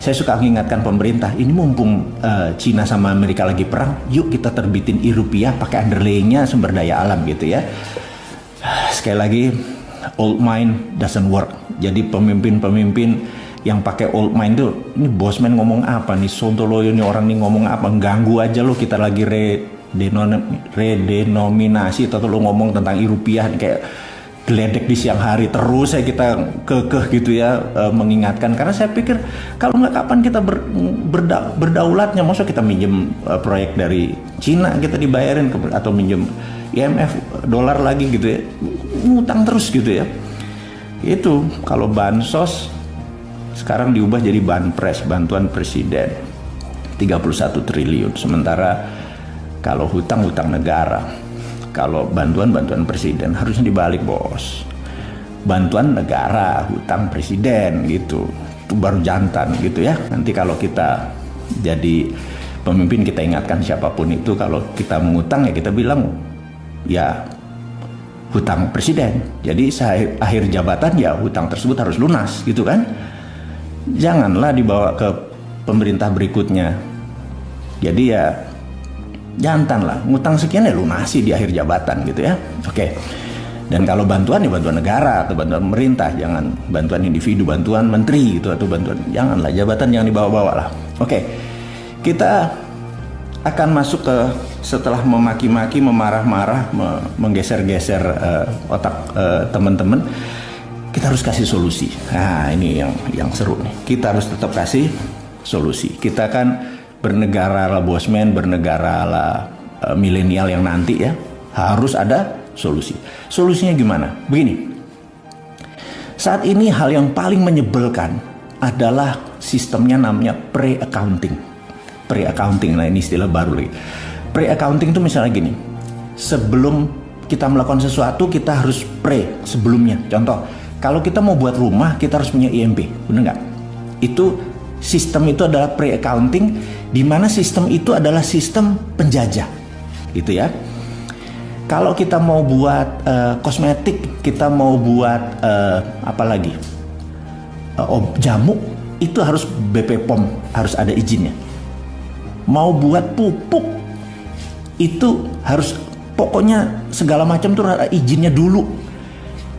saya suka mengingatkan pemerintah, ini mumpung Cina sama Amerika lagi perang, yuk kita terbitin rupiah pakai underlay-nya sumber daya alam gitu ya. Sekali lagi, old mind doesn't work. Jadi pemimpin-pemimpin yang pakai old mind tuh, ini bosman ngomong apa nih, sontoloyo nih orang nih ngomong apa, ganggu aja lo, kita lagi redenominasi atau lo ngomong tentang rupiah kayak geledek di siang hari terus saya kita kekeh gitu ya, mengingatkan, karena saya pikir kalau nggak kapan kita berdaulatnya, maksudnya kita minjem proyek dari Cina kita dibayarin atau minjem IMF dolar lagi gitu ya, ngutang terus gitu ya. Itu kalau bansos sekarang diubah jadi banpres, bantuan presiden 31 triliun, sementara kalau hutang negara. Kalau bantuan presiden harusnya dibalik bos, bantuan negara, hutang presiden gitu, itu baru jantan gitu ya. Nanti kalau kita jadi pemimpin kita ingatkan siapapun itu, kalau kita mengutang ya kita bilang ya hutang presiden, jadi akhir jabatan ya hutang tersebut harus lunas gitu kan. Janganlah dibawa ke pemerintah berikutnya, jadi ya jantan lah, ngutang sekian ya lunasi di akhir jabatan gitu ya. Oke. Dan kalau bantuan ya bantuan negara atau bantuan pemerintah, jangan bantuan individu, bantuan menteri gitu atau bantuan, janganlah, jabatan jangan dibawa-bawa lah. Oke. Kita akan masuk ke, setelah memaki-maki, memarah-marah, menggeser-geser otak teman-teman, kita harus kasih solusi. Nah, ini yang seru nih. Kita harus tetap kasih solusi. Kita kan bernegara lah bosman, bernegara lah milenial yang nanti ya, harus ada solusi. Solusinya gimana? Begini, saat ini hal yang paling menyebalkan adalah sistemnya namanya pre-accounting. Pre-accounting, nah ini istilah baru lagi. Pre-accounting itu misalnya gini, sebelum kita melakukan sesuatu kita harus sebelumnya. Contoh, kalau kita mau buat rumah kita harus punya IMB, bener nggak? Itu sistem itu adalah pre-accounting, di mana sistem itu adalah sistem penjajah, gitu ya. Kalau kita mau buat kosmetik, kita mau buat apa lagi, jamu, itu harus BP POM, harus ada izinnya. Mau buat pupuk, itu harus, pokoknya segala macam tuh ada izinnya dulu.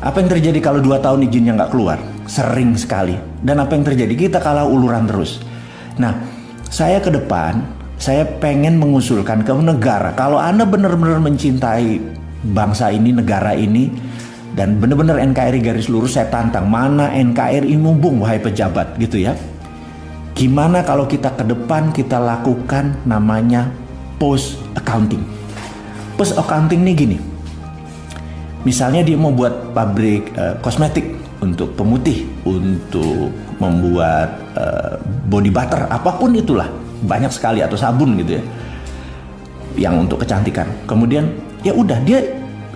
Apa yang terjadi kalau 2 tahun izinnya nggak keluar? Sering sekali. Dan apa yang terjadi? Kita kalah uluran terus. Nah, saya ke depan, saya pengen mengusulkan ke negara, kalau Anda benar-benar mencintai bangsa ini, negara ini, dan benar-benar NKRI garis lurus, saya tantang, mana NKRI mumpung wahai pejabat gitu ya. Gimana kalau kita ke depan kita lakukan namanya post accounting. Post accounting nih gini. Misalnya dia mau buat pabrik kosmetik untuk pemutih, untuk membuat body butter, apapun itulah, banyak sekali, atau sabun gitu ya, yang untuk kecantikan. Kemudian ya udah dia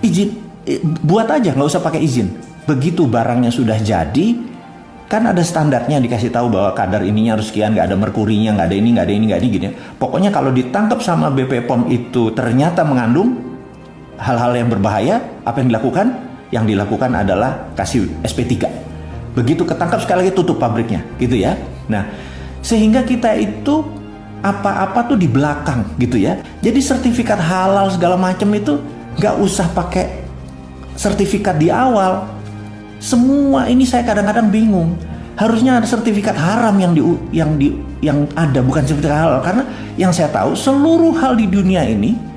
izin, buat aja, nggak usah pakai izin. Begitu barangnya sudah jadi, kan ada standarnya, dikasih tahu bahwa kadar ininya harus sekian, nggak ada merkurinya, nggak ada ini, nggak ada ini, nggak ada gini. Pokoknya kalau ditangkap sama BP POM itu ternyata mengandung hal-hal yang berbahaya, apa yang dilakukan? Yang dilakukan adalah kasih SP3. Begitu ketangkap sekali lagi tutup pabriknya, gitu ya. Nah, sehingga kita itu apa-apa tuh di belakang, gitu ya. Jadi sertifikat halal segala macam itu nggak usah pakai sertifikat di awal. Semua ini saya kadang-kadang bingung. Harusnya ada sertifikat haram yang ada, bukan sertifikat halal. Karena yang saya tahu seluruh hal di dunia ini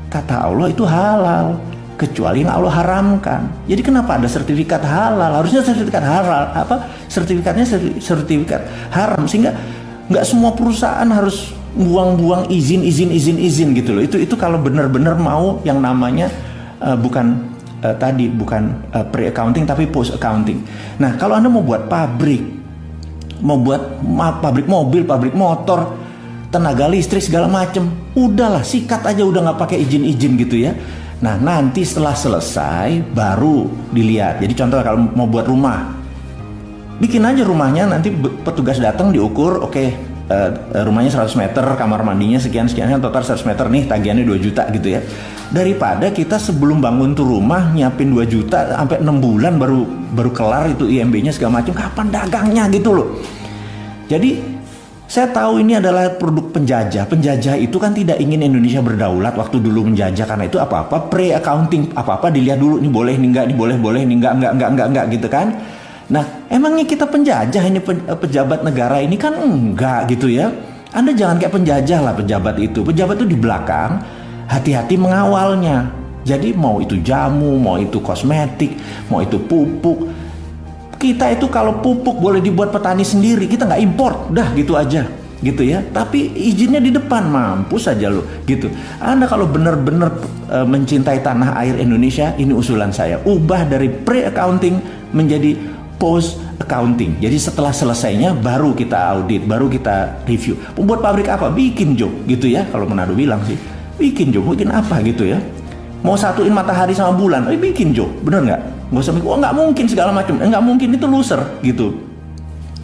kata Allah itu halal, kecuali yang Allah haramkan. Jadi kenapa ada sertifikat halal? Harusnya sertifikat halal, sertifikatnya sertifikat haram, sehingga nggak semua perusahaan harus buang-buang izin gitu loh. Itu kalau benar-benar mau yang namanya bukan pre-accounting tapi post-accounting. Nah, kalau Anda mau buat pabrik, mau buat pabrik mobil, pabrik motor, tenaga listrik segala macem, udahlah sikat aja, udah nggak pakai izin gitu ya. Nah, nanti setelah selesai baru dilihat. Jadi contoh kalau mau buat rumah, bikin aja rumahnya, nanti petugas datang diukur, oke, rumahnya 100 meter, kamar mandinya sekian total 100 meter nih, tagihannya 2 juta gitu ya. Daripada kita sebelum bangun tuh rumah nyiapin 2 juta sampai 6 bulan baru kelar itu IMB-nya segala macam, kapan dagangnya gitu loh. Jadi Saya tahu ini adalah produk penjajah. Penjajah itu kan tidak ingin Indonesia berdaulat waktu dulu menjajah, karena itu apa-apa pre-accounting, apa-apa dilihat dulu, ini boleh, ini enggak, ini boleh, ini enggak gitu kan. Nah, emangnya kita penjajah ini pejabat negara ini kan enggak gitu ya. Anda jangan kayak penjajah lah pejabat itu. Pejabat itu di belakang, hati-hati mengawalnya. Jadi mau itu jamu, mau itu kosmetik, mau itu pupuk. Kita itu kalau pupuk boleh dibuat petani sendiri, kita nggak import, dah gitu aja, gitu ya. Tapi izinnya di depan, mampus aja lo, gitu. Anda kalau benar-benar mencintai tanah air Indonesia, ini usulan saya, ubah dari pre-accounting menjadi post-accounting. Jadi setelah selesainya baru kita audit, baru kita review. Membuat pabrik apa? Bikin job, gitu ya. Kalau Manado bilang sih, bikin job, bikin apa gitu ya. Mau satuin matahari sama bulan, bikin job, bener nggak? Nggak usah mikir, oh nggak mungkin segala macam, nggak mungkin, itu loser gitu.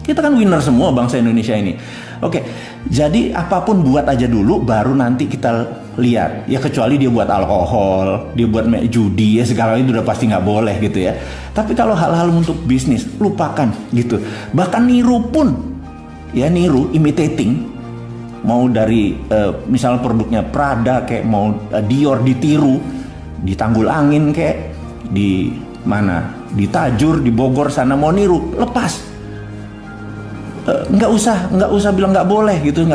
Kita kan winner semua bangsa Indonesia ini. Oke, jadi apapun buat aja dulu, baru nanti kita lihat. Ya kecuali dia buat alkohol, dia buat judi, ya segala itu udah pasti nggak boleh gitu ya. Tapi kalau hal-hal untuk bisnis, lupakan gitu. Bahkan niru pun, ya niru, imitating. Mau dari misalnya produknya Prada kayak mau Dior ditiru, di Tanggul Angin kayak di mana, di Tajur, di Bogor sana mau niru, lepas. Nggak usah bilang nggak boleh gitu,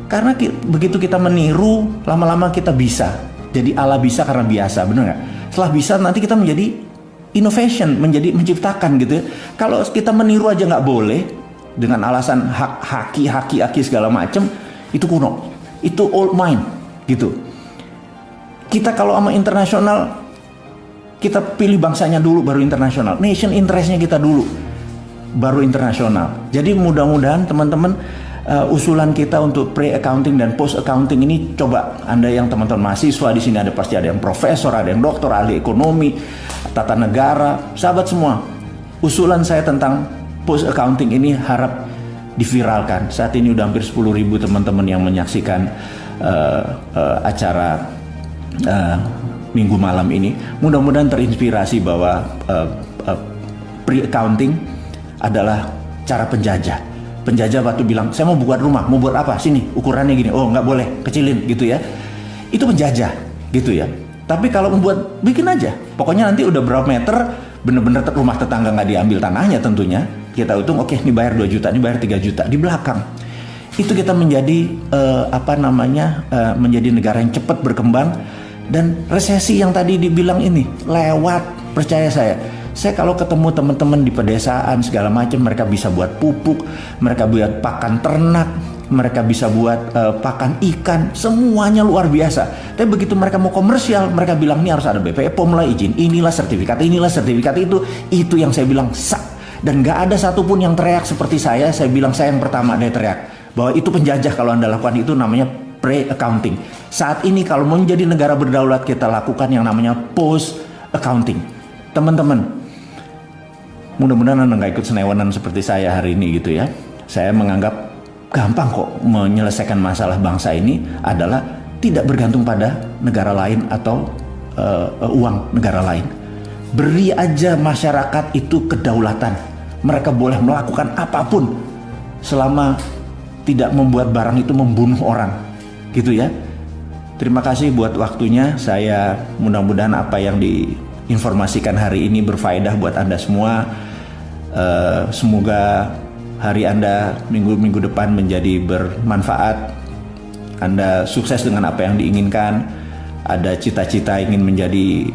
karena begitu kita meniru, lama-lama kita bisa. Jadi ala bisa karena biasa, bener nggak? Setelah bisa nanti kita menjadi innovation, menjadi menciptakan gitu ya. Kalau kita meniru aja nggak boleh dengan alasan haki segala macem, itu kuno, itu old mind gitu. Kita kalau sama internasional, kita pilih bangsanya dulu baru internasional, nation interestnya kita dulu baru internasional. Jadi mudah-mudahan teman-teman, usulan kita untuk pre-accounting dan post-accounting ini, coba Anda yang teman-teman mahasiswa di sini, ada pasti ada yang profesor, ada yang doktor, ahli ekonomi, tata negara, sahabat semua. Usulan saya tentang post-accounting ini harap diviralkan. Saat ini udah hampir 10.000 teman-teman yang menyaksikan acara minggu malam ini. Mudah-mudahan terinspirasi bahwa pre-accounting adalah cara penjajah. Penjajah waktu bilang, saya mau buat rumah, mau buat apa? Sini, ukurannya gini. Oh, nggak boleh, kecilin gitu ya. Itu penjajah gitu ya. Tapi kalau membuat, bikin aja. Pokoknya nanti udah berapa meter, bener-bener rumah tetangga nggak diambil tanahnya tentunya. Kita hitung, oke, ini bayar 2 juta, ini bayar 3 juta. Di belakang. Itu kita menjadi, menjadi negara yang cepat berkembang. Dan resesi yang tadi dibilang ini lewat, percaya saya. Saya kalau ketemu teman-teman di pedesaan segala macam, mereka bisa buat pupuk, mereka buat pakan ternak, mereka bisa buat pakan ikan, semuanya luar biasa. Tapi begitu mereka mau komersial, mereka bilang ini harus ada BPOM POM lah, izin inilah sertifikat itu yang saya bilang sak. Dan gak ada satupun yang teriak seperti saya bilang saya yang pertama ada yang teriak bahwa itu penjajah. Kalau Anda lakukan itu namanya pre-accounting. Saat ini kalau mau menjadi negara berdaulat, kita lakukan yang namanya post-accounting. Teman-teman, mudah-mudahan Anda nggak ikut senewanan seperti saya hari ini gitu ya. Saya menganggap gampang kok menyelesaikan masalah bangsa ini adalah tidak bergantung pada negara lain atau uang negara lain. Beri aja masyarakat itu kedaulatan. Mereka boleh melakukan apapun selama tidak membuat barang itu membunuh orang. Gitu ya. Terima kasih buat waktunya. Saya mudah-mudahan apa yang diinformasikan hari ini berfaedah buat Anda semua. Semoga hari Anda minggu depan menjadi bermanfaat. Anda sukses dengan apa yang diinginkan. Ada cita-cita ingin menjadi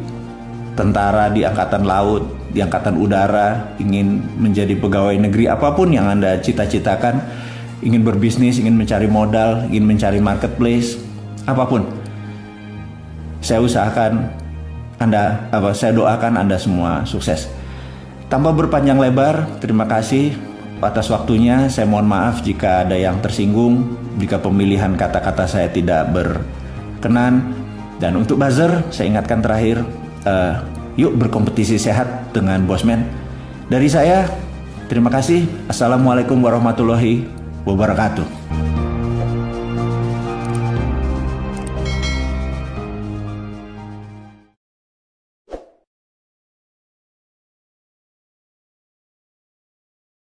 tentara di angkatan laut, di angkatan udara, ingin menjadi pegawai negeri, apapun yang Anda cita-citakan, ingin berbisnis, ingin mencari modal, ingin mencari marketplace, apapun. Saya usahakan saya doakan Anda semua sukses. Tanpa berpanjang lebar, terima kasih atas waktunya. Saya mohon maaf jika ada yang tersinggung, jika pemilihan kata-kata saya tidak berkenan. Dan untuk buzzer, saya ingatkan terakhir, yuk berkompetisi sehat dengan Bosman. Dari saya, terima kasih. Assalamualaikum warahmatullahi wabarakatuh.